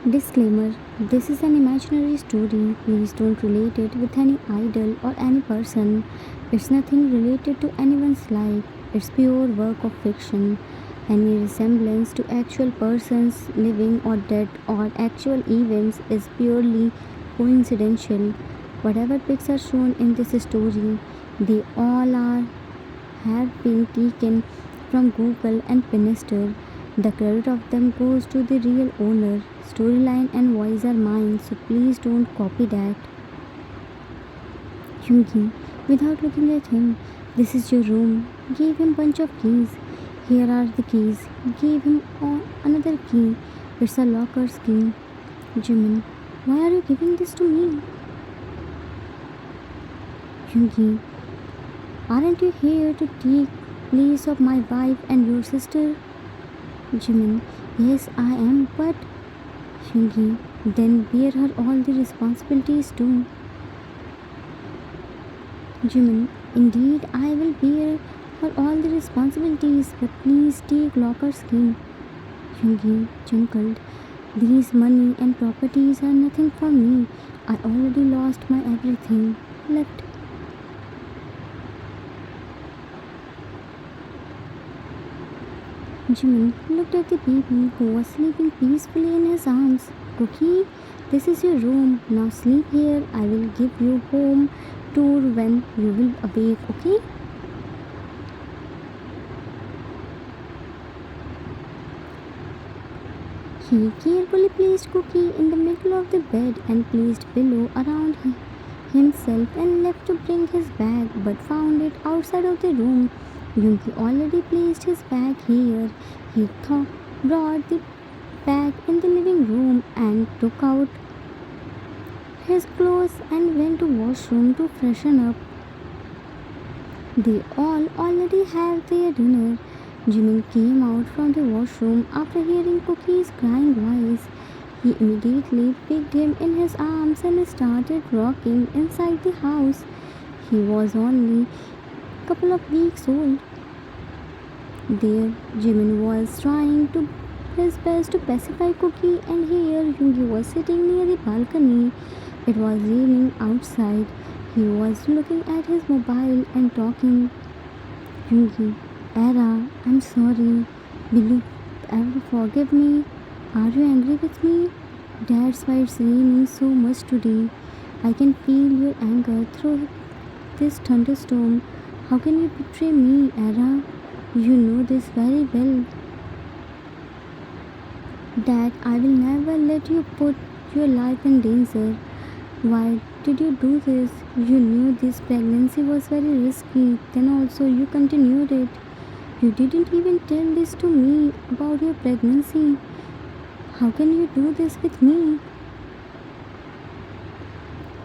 Disclaimer: this is an imaginary story. Please don't relate it with any idol or any person. It's nothing related to anyone's life. It's pure work of fiction. Any resemblance to actual persons, living or dead, or actual events is purely coincidental. Whatever pics are shown in this story, they all are have been taken from Google and Pinterest. The credit of them goes to the real owner. Storyline and voice are mine, so please don't copy that. Yoongi, without looking at him, this is your room. Gave him bunch of keys. Here are the keys. Gave him another key. It's a locker's key. Jimin, why are you giving this to me? Yoongi, aren't you here to take place of my wife and your sister? Jimin, yes, I am, but Yoongi, then bear her all the responsibilities too. Jimin, indeed, I will bear her all the responsibilities, but please take locker's key. Yoongi chuckled. These money and properties are nothing for me. I already lost my everything. Left. Jimin looked at the baby who was sleeping peacefully in his arms. Cookie, this is your room. Now sleep here. I will give you home tour when you will awake, okay? He carefully placed Cookie in the middle of the bed and placed pillow around himself and left to bring his bag, but found it outside of the room. Yoongi already placed his bag here. He brought the bag in the living room and took out his clothes and went to washroom to freshen up. They all already had their dinner. Jimin came out from the washroom after hearing Cookie's crying voice. He immediately picked him in his arms and started rocking inside the house. He was only couple of weeks old. There, Jimin was trying his best to pacify Cookie, and here Yoongi was sitting near the balcony. It was raining outside. He was looking at his mobile and talking. Yoongi, Aera, I'm sorry. Will you ever forgive me? Are you angry with me? That's why it's raining so much today. I can feel your anger through this thunderstorm. How can you betray me, Aera? You know this very well. That I will never let you put your life in danger. Why did you do this? You knew this pregnancy was very risky. Then also you continued it. You didn't even tell this to me about your pregnancy. How can you do this with me?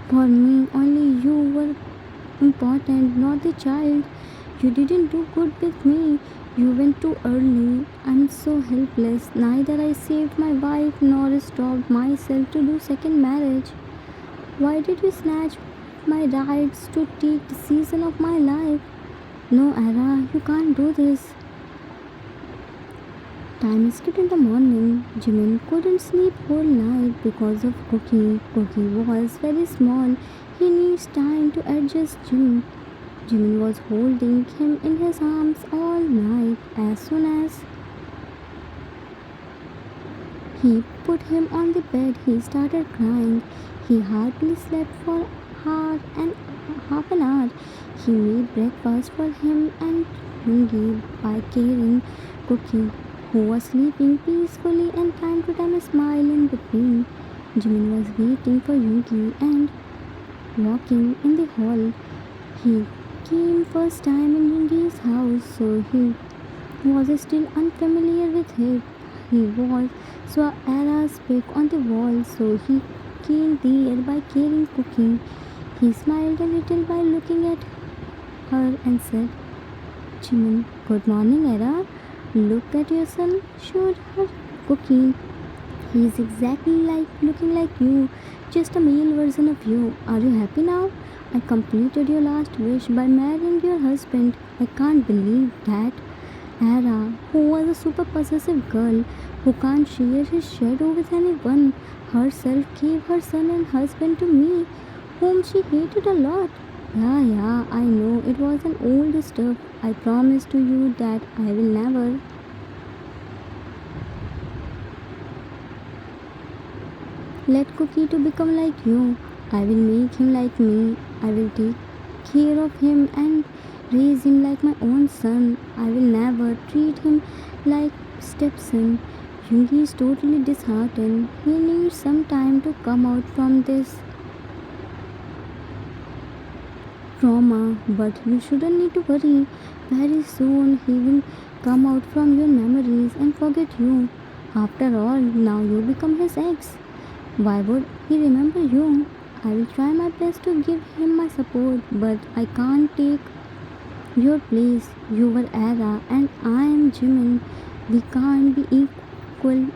For me, only you were important, not the child. You didn't do good with me. You went too early. I'm so helpless. Neither I saved my wife nor stopped myself to do second marriage. Why did you snatch my rights to take decision of my life? No, Aera, you can't do this. Time skipped in the morning. Jimin couldn't sleep whole night because of Cookie. Cookie was very small. He needs time to adjust Jimin. Jimin was holding him in his arms all night. As soon as he put him on the bed, he started crying. He hardly slept for half an hour. He made breakfast for him and Yoongi by carrying Cookie, who was sleeping peacefully, and time to time a smile in between. Jimin was waiting for Yoongi and walking in the hall. He came first time in Yoongi's house, so he was still unfamiliar with it. He was saw Aera's pic on the wall, so he came there by carrying Cookie. He smiled a little while looking at her and said, Jimin, good morning, Aera. Look at your son. Showed her Cookie. He is exactly looking like you, just a male version of you. Are you happy now? I completed your last wish by marrying your husband. I can't believe that. Aera, who was a super possessive girl, who who can't share his shadow with anyone. Herself gave her son and husband to me, whom she hated a lot. Yeah, I know it was an old stuff. I promise to you that I will never let Cookie to become like you. I will make him like me. I will take care of him and raise him like my own son. I will never treat him like stepson. Yoongi is totally disheartened. He needs some time to come out from this trauma, but you shouldn't need to worry. Very soon he will come out from your memories and forget you. After all, now you become his ex. Why would he remember you? I will try my best to give him my support, but I can't take your place. You were Aera and I am Jimin. We can't be equal.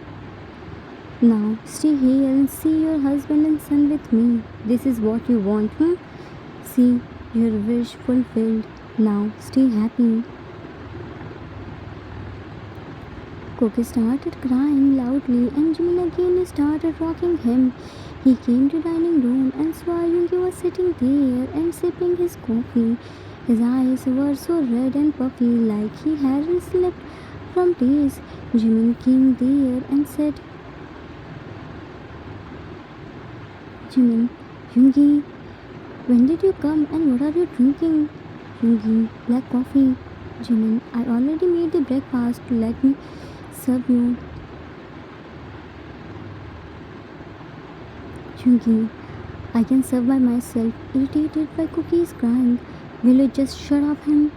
Now stay here and see your husband and son with me. This is what you want, hmm? See, your wish fulfilled. Now stay happy. Cookie started crying loudly and Jimin again started rocking him. He came to dining room and saw Yoongi was sitting there and sipping his coffee. His eyes were so red and puffy like he hadn't slept from days. Jimin came there and said, Jimin, Yoongi, when did you come and what are you drinking? Yoongi, black coffee. Jimin, I already made the breakfast. Let me serve you. Yoongi, I can serve by myself. Irritated by Cookie's crying. Will you just shut up him?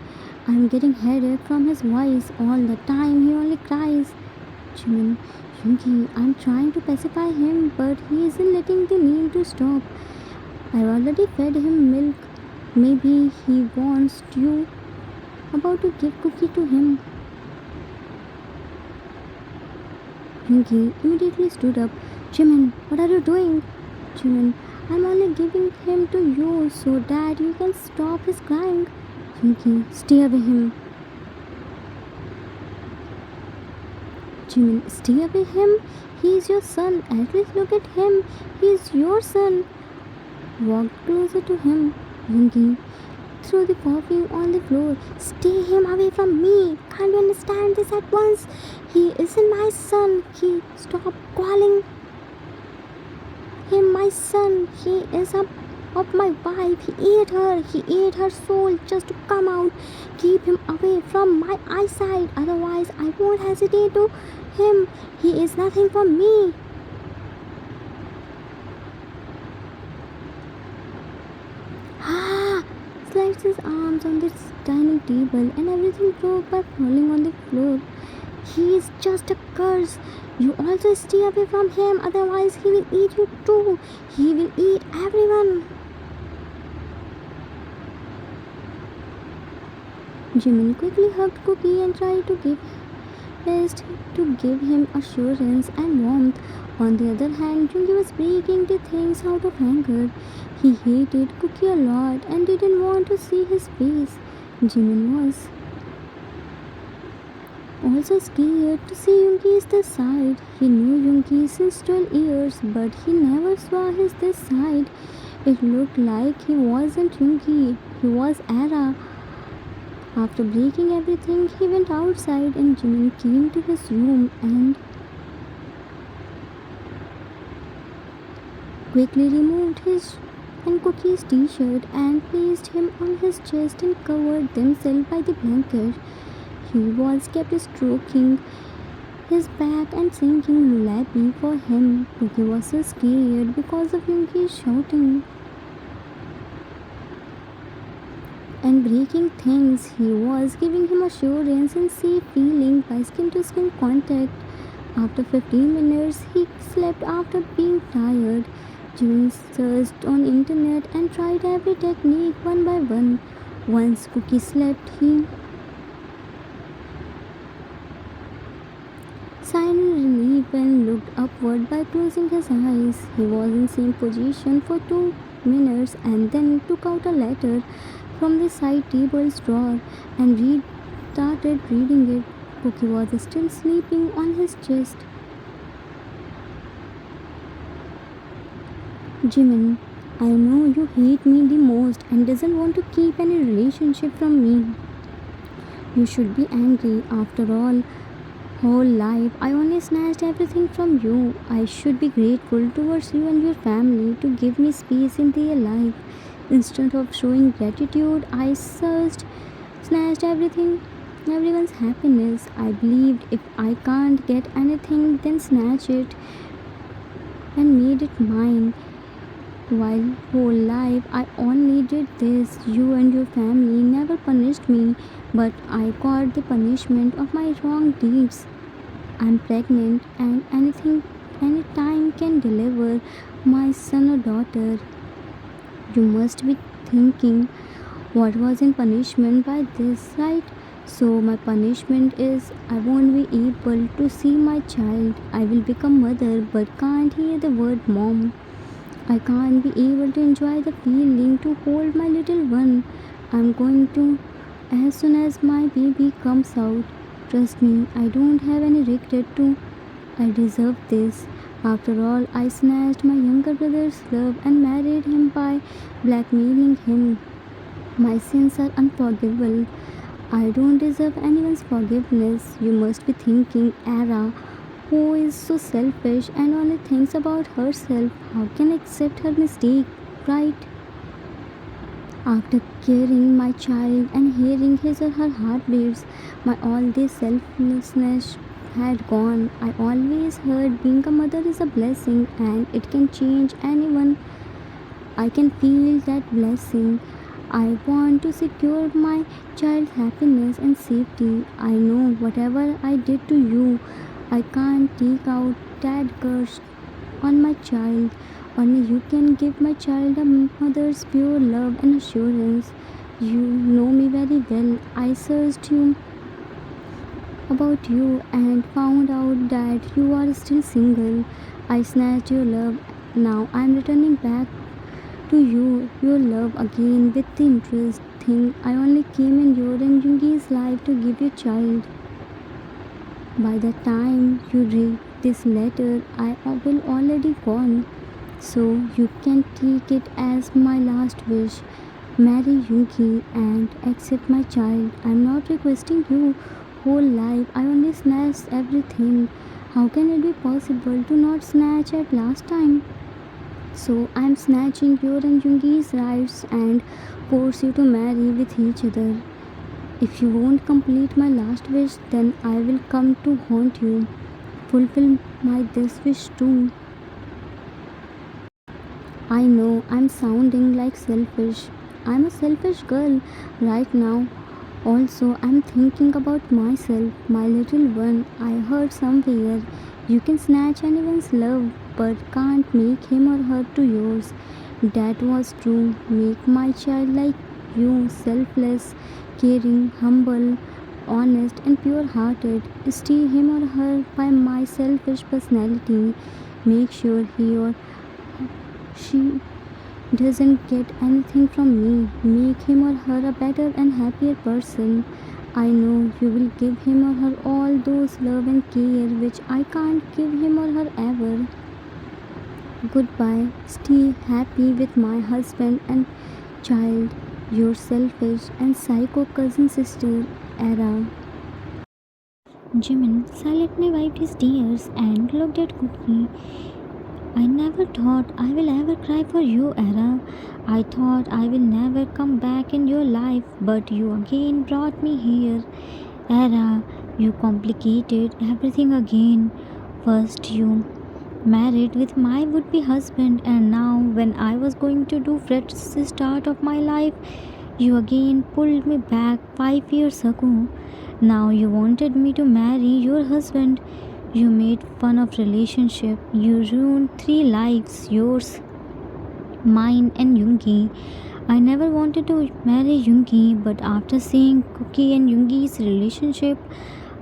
I'm getting headache from his voice all the time. He only cries. Jimin, Yoongi, I'm trying to pacify him, but he isn't letting the need to stop. I already fed him milk. Maybe he wants you about to give Cookie to him. Yoongi immediately stood up. Jimin, what are you doing? Jimin, I'm only giving him to you so that you can stop his crying. Yoongi, stay away him. Jimin, stay away him? He is your son. At least look at him. He is your son. Walked closer to him. Yoongi threw the coffee on the floor. Stay him away from me. Can't you understand this at once? He isn't my son. Stop calling him my son. He is of my wife. He ate her. He ate her soul just to come out. Keep him away from my eyesight. Otherwise, I won't hesitate to him. He is nothing for me. Sliced his arms on the dining table and everything broke by falling on the floor. He is just a curse. You also stay away from him, otherwise he will eat you too. He will eat everyone. Jimin quickly hugged Cookie and tried to give him assurance and warmth. On the other hand, Yoongi was breaking the things out of anger. He hated Cookie a lot and didn't want to see his face. Jimin was also scared to see Yoongi's this side. He knew Yoongi since 12 years, but he never saw his this side. It looked like he wasn't Yoongi, he was Aera. After breaking everything, he went outside and Jimin came to his room and quickly removed his and Cookie's t-shirt and placed him on his chest and covered themselves by the blanket. He was kept stroking his back and singing lullaby for him. Cookie was so scared because of Yoongi's shouting and breaking things. He was giving him assurance and safe feeling by skin-to-skin contact. After 15 minutes, he slept after being tired. Jimin searched on internet and tried every technique one by one. Once Cookie slept, he sighed in relief and looked upward by closing his eyes. He was in same position for 2 minutes and then took out a letter from the side table's drawer and started reading it. Cookie was still sleeping on his chest. Jimin, I know you hate me the most and doesn't want to keep any relationship from me. You should be angry. After all, whole life I only snatched everything from you. I should be grateful towards you and your family to give me space in their life. Instead of showing gratitude, I searched, snatched everything, everyone's happiness. I believed if I can't get anything, then snatch it and made it mine. While whole life I only did this, you and your family never punished me, but I got the punishment of my wrong deeds. I'm pregnant and anytime can deliver my son or daughter. You must be thinking what was in punishment by this, right? So my punishment is I won't be able to see my child. I will become mother but can't hear the word mom. I can't be able to enjoy the feeling to hold my little one. I'm going to as soon as my baby comes out. Trust me, I don't have any regret to. I deserve this. After all, I snatched my younger brother's love and married him by blackmailing him. My sins are unforgivable. I don't deserve anyone's forgiveness. You must be thinking, Aera, who is so selfish and only thinks about herself, how can I accept her mistake, right? After carrying my child and hearing his or her heartbeats, my all this selflessness had gone. I always heard being a mother is a blessing and it can change anyone. I can feel that blessing. I want to secure my child's happiness and safety. I know whatever I did to you, I can't take out that curse on my child. Only you can give my child a mother's pure love and assurance. You know me very well. I searched you about you and found out that you are still single. I snatched your love. Now I'm returning back to you, your love again with the interest thing. I only came in your and Yoongi's life to give you child. By the time you read this letter, I will already gone. So you can take it as my last wish. Marry Yoongi and accept my child. I'm not requesting you whole life. I only snatched everything. How can it be possible to not snatch at last time? So I'm snatching your and Yoongi's rights and force you to marry with each other. If you won't complete my last wish, then I will come to haunt you. Fulfill my this wish too. I know I'm sounding like selfish. I'm a selfish girl right now. Also, I'm thinking about myself, my little one. I heard somewhere you can snatch anyone's love but can't make him or her to yours. That was true. Make my child like you, selfless, caring, humble, honest, and pure hearted. Steal him or her by my selfish personality. Make sure he or she doesn't get anything from me. Make him or her a better and happier person. I know you will give him or her all those love and care which I can't give him or her ever. Goodbye. Stay happy with my husband and child. Your selfish and psycho cousin sister, Aera. Jimin silently wiped his tears and looked at Cookie. I never thought I will ever cry for you, Aera. I thought I will never come back in your life, but you again brought me here. Aera, you complicated everything again. First, you married with my would-be husband, and now, when I was going to do fresh start of my life, you again pulled me back 5 years ago. Now you wanted me to marry your husband. You made fun of relationship. You ruined 3 lives, yours, mine, and Yoongi. I never wanted to marry Yoongi, but after seeing Cookie and Yoongi's relationship,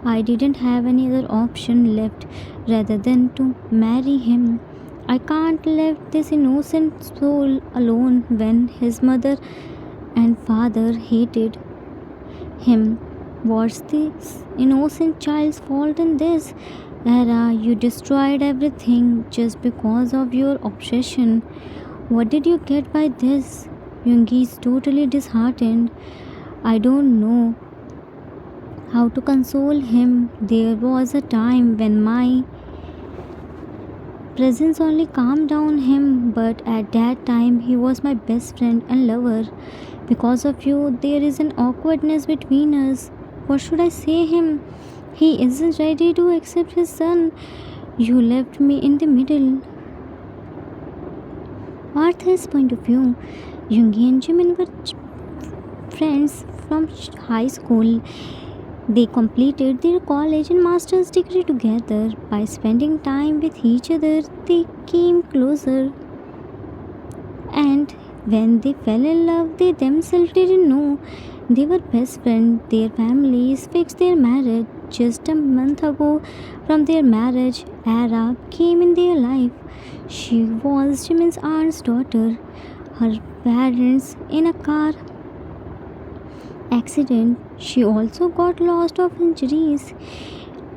I didn't have any other option left rather than to marry him. I can't leave this innocent soul alone when his mother and father hated him. What's this innocent child's fault in this? Aera, you destroyed everything just because of your obsession. What did you get by this? Yoongi is totally disheartened. I don't know how to console him. There was a time when my presence only calmed down him, but at that time he was my best friend and lover. Because of you, there is an awkwardness between us. What should I say him? He isn't ready to accept his son. You left me in the middle. Arthur's point of view. Yoongi and Jimin were friends from high school. They completed their college and master's degree together. By spending time with each other, they came closer. And when they fell in love, they themselves didn't know they were best friends. Their families fixed their marriage. Just a month ago from their marriage, Aera came in their life. She was Jimin's aunt's daughter. Her parents in a car accident. She also got lost of injuries.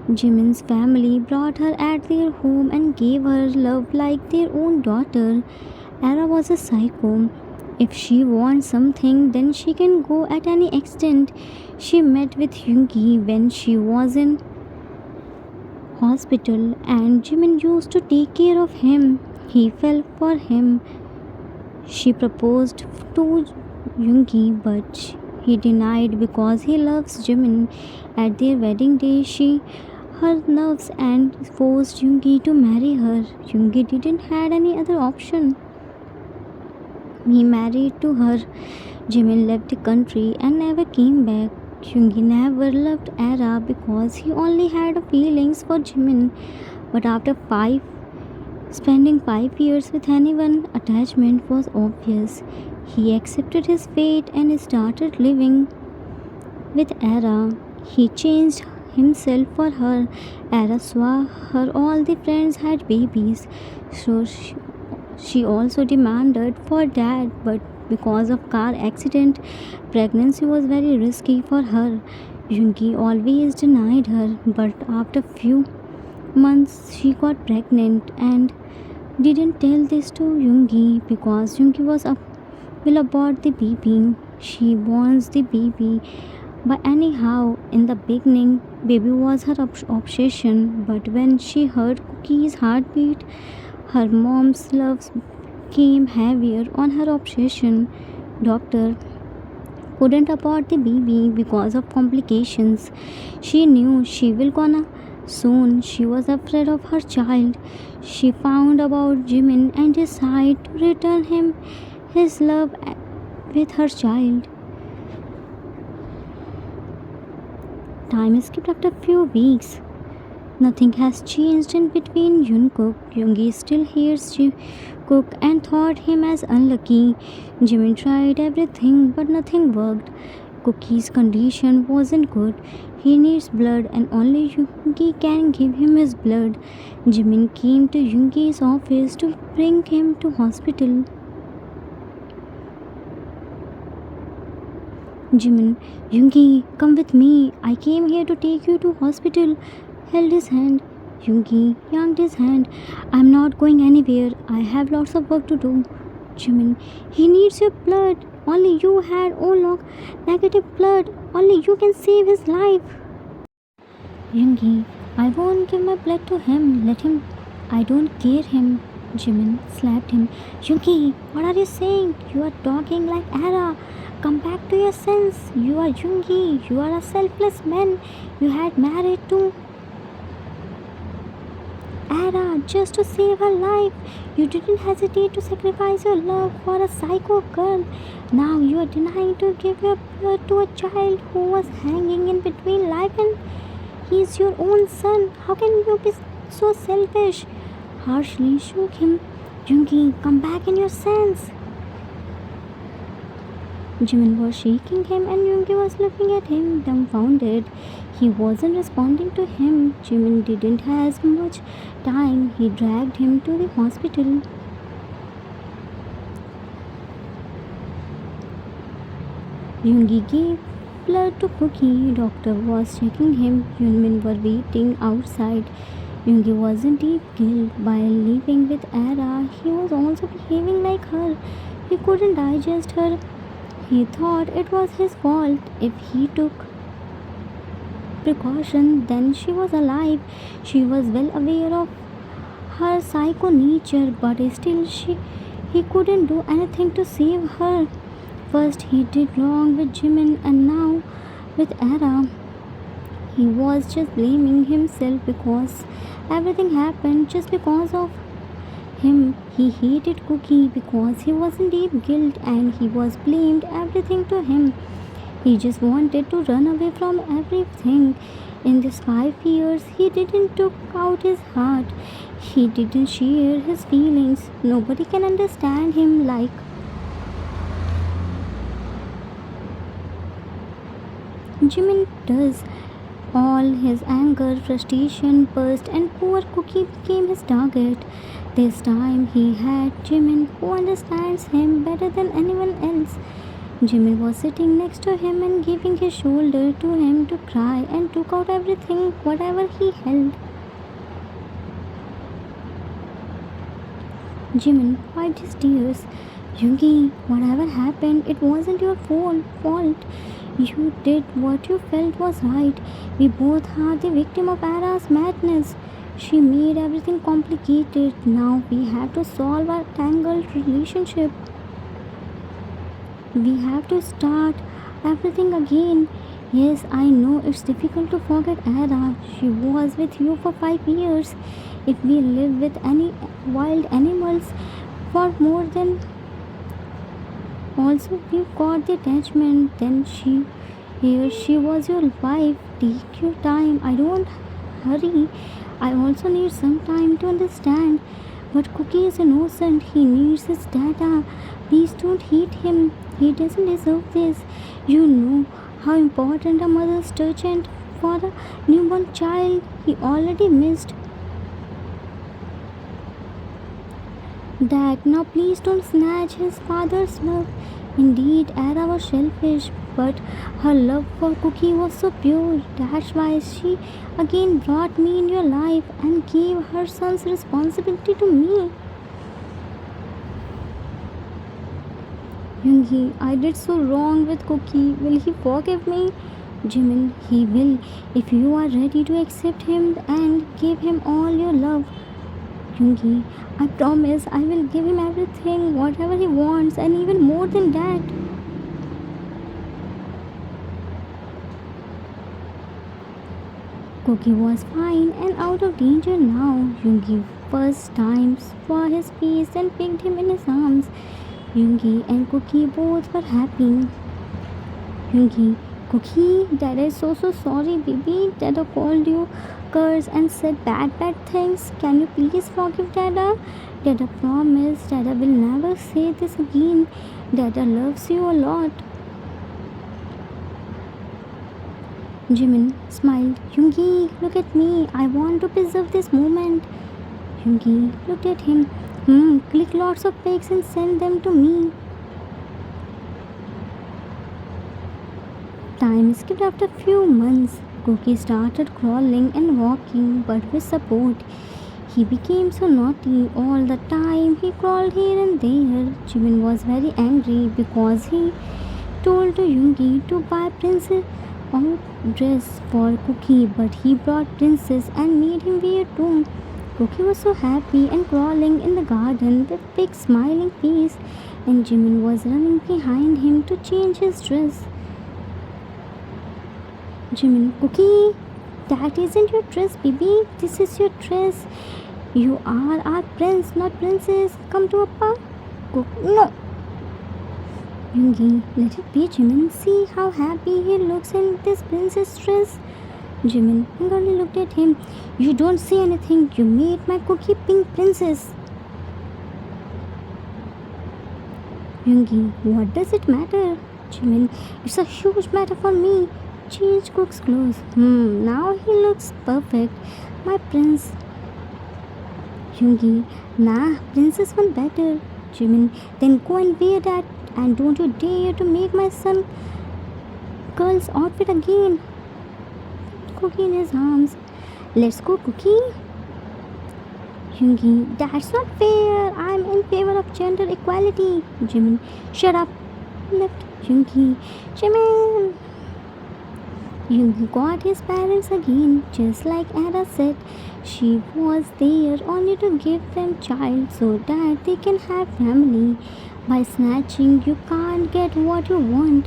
Jimin's family brought her at their home and gave her love like their own daughter. Aera was a psycho. If she wants something, then she can go at any extent. She met with Yoongi when she was in hospital and Jimin used to take care of him. He fell for him. She proposed to Yoongi, but he denied because he loves Jimin. At their wedding day, she her nerves and forced Yoongi to marry her. Yoongi didn't had any other option. He married to her. Jimin left the country and never came back. Yoongi never loved Aera because he only had feelings for Jimin. But after spending 5 years with anyone, attachment was obvious. He accepted his fate and started living with Aera. He changed himself for her. Aera saw her all the friends had babies, so she also demanded for that, but because of car accident, pregnancy was very risky for her. Yoongi always denied her, but after few months she got pregnant and didn't tell this to Yoongi because Yoongi will abort the baby. She wants the baby. But anyhow, in the beginning, baby was her obsession. But when she heard Cookie's heartbeat, her mom's love came heavier on her obsession. Doctor couldn't abort the baby because of complications. She knew she will gonna soon. She was afraid of her child. She found about Jimin and decided to return him his love with her child. Time skipped after few weeks. Nothing has changed in between Yoonkook. Yoongi still hates Jikook and thought him as unlucky. Jimin tried everything but nothing worked. Cookie's condition wasn't good. He needs blood and only Yoongi can give him his blood. Jimin came to Yoongi's office to bring him to hospital. Jimin, Yoongi, come with me. I came here to take you to hospital. Held his hand. Yoongi yanked his hand. I'm not going anywhere. I have lots of work to do. Jimin, he needs your blood. Only you had all negative blood. Only you can save his life. Yoongi, I won't give my blood to him. Let him. I don't care him. Jimin slapped him. Yoongi, what are you saying? You are talking like Aera. Come back to your sense. You are Yoongi. You are a selfless man. You had married to Aera just to save her life. You didn't hesitate to sacrifice your love for a psycho girl. Now you are denying to give your blood to a child who was hanging in between life and he's your own son. How can you be so selfish? Harshly shook him. Yoongi, come back in your sense. Jimin was shaking him and Yoongi was looking at him dumbfounded. He wasn't responding to him. Jimin didn't have much time. He dragged him to the hospital. Yoongi gave blood to Cookie. Doctor was checking him. Yoonmin were waiting outside. Yoongi was in deep guilt by living with Aera. He was also behaving like her. He couldn't digest her. He thought it was his fault. If he took precaution, then she was alive. She was well aware of her psycho nature, but still he couldn't do anything to save her. First he did wrong with Jimin and now with Aera. He was just blaming himself because everything happened just because of him. He hated Cookie because he was in deep guilt and he was blamed everything to him. He just wanted to run away from everything. In these 5 years, he didn't took out his heart. He didn't share his feelings. Nobody can understand him like Jimin does. All his anger, frustration burst and poor Cookie became his target. This time he had Jimin who understands him better than anyone else. Jimin was sitting next to him and giving his shoulder to him to cry and took out everything, whatever he held. Jimin wiped his tears. Yoongi, whatever happened, it wasn't your fault. You did what you felt was right. We both are the victim of Aera's madness. She made everything complicated. Now we have to solve our tangled relationship. We have to start everything again. Yes, I know it's difficult to forget Aera. She was with you for 5 years. If we live with any wild animals for more than also we got the attachment, then she was your wife. Take your time. I don't hurry. I also need some time to understand. But Cookie is innocent. He needs his data. Please don't hate him. He doesn't deserve this. You know how important a mother's touch and for a newborn child he already missed. Dad, now please don't snatch his father's love. Indeed, Aera was selfish, but her love for Cookie was so pure. That's why she again brought me in your life and gave her son's responsibility to me. Yoongi, I did so wrong with Cookie. Will he forgive me? Jimin, he will if you are ready to accept him and give him all your love. Yoongi, I promise I will give him everything, whatever he wants, and even more than that. Cookie was fine and out of danger now. Yoongi first time saw his face and picked him in his arms. Yoongi and Cookie both were happy. Yoongi, Cookie, Dada is so sorry, baby. Dada called you curse and said bad things. Can you please forgive Dada? Dada promise Dada will never say this again. Dada loves you a lot. Jimin smiled. Yoongi, look at me. I want to preserve this moment. Yoongi looked at him. Click lots of pics and send them to me. Time skipped after few months. Cookie started crawling and walking, but with support. He became so naughty all the time. He crawled here and there. Jimin was very angry because he told to Yoongi to buy Princess a dress for Cookie, but he brought Princess and made him wear too. Cookie was so happy and crawling in the garden with big smiling face, and Jimin was running behind him to change his dress. Jimin, Cookie, that isn't your dress, baby. This is your dress. You are our prince, not princess. Come to Appa. No. Yoongi, let it be, Jimin. See how happy he looks in this princess dress. Jimin angrily looked at him. You don't say anything. You made my Cookie pink princess. Yoongi, what does it matter? Jimin, it's a huge matter for me. Change Cook's clothes. Now he looks perfect. My prince. Yoongi, nah, princess one better. Jimin, then go and wear that, and don't you dare to make my son girl's outfit again. Cookie in his arms. Let's go, Cookie. Yoongi, that's not fair. I'm in favor of gender equality. Jimin, shut up. Left Yoongi. Jimin. Yoongi got his parents again, just like Aera said. She was there only to give them child so that they can have family. By snatching, you can't get what you want.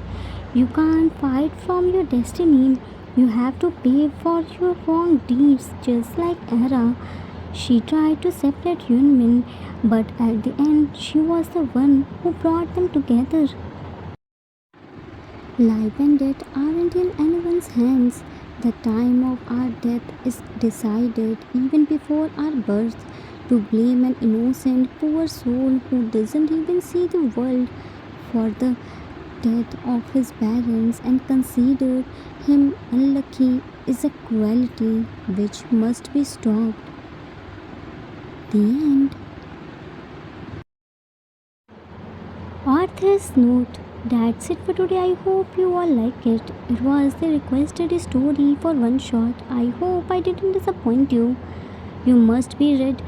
You can't fight from your destiny. You have to pay for your wrong deeds, just like Aera. She tried to separate Yoonmin, but at the end, she was the one who brought them together. Life and death aren't in anyone's hands. The time of our death is decided even before our birth. To blame an innocent, poor soul who doesn't even see the world for the death of his parents and consider him unlucky is a cruelty which must be stopped. The end. Author's note. That's it for today. I hope you all like it. It was the requested story for One Shot. I hope I didn't disappoint you. You must be read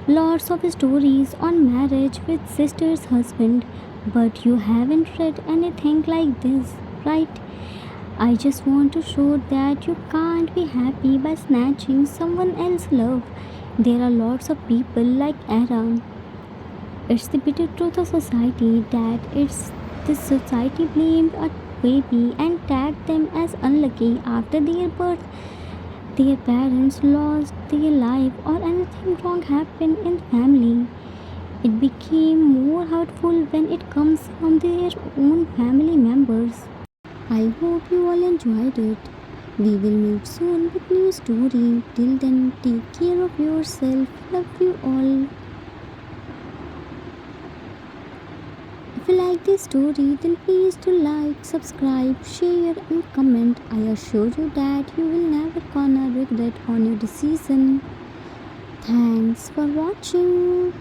lots of stories on marriage with sister's husband, but you haven't read anything like this, right? I just want to show that you can't be happy by snatching someone else's love. There are lots of people like Aera. It's the bitter truth of society that it's this society blamed a baby and tagged them as unlucky after their birth. Their parents lost their life or anything wrong happened in the family. It became more hurtful when it comes from their own family members. I hope you all enjoyed it. We will meet soon with new story. Till then, take care of yourself. Love you all. If you like this story, then please do like, subscribe, share and comment. I assure you that you will never gonna regret on your decision. Thanks for watching.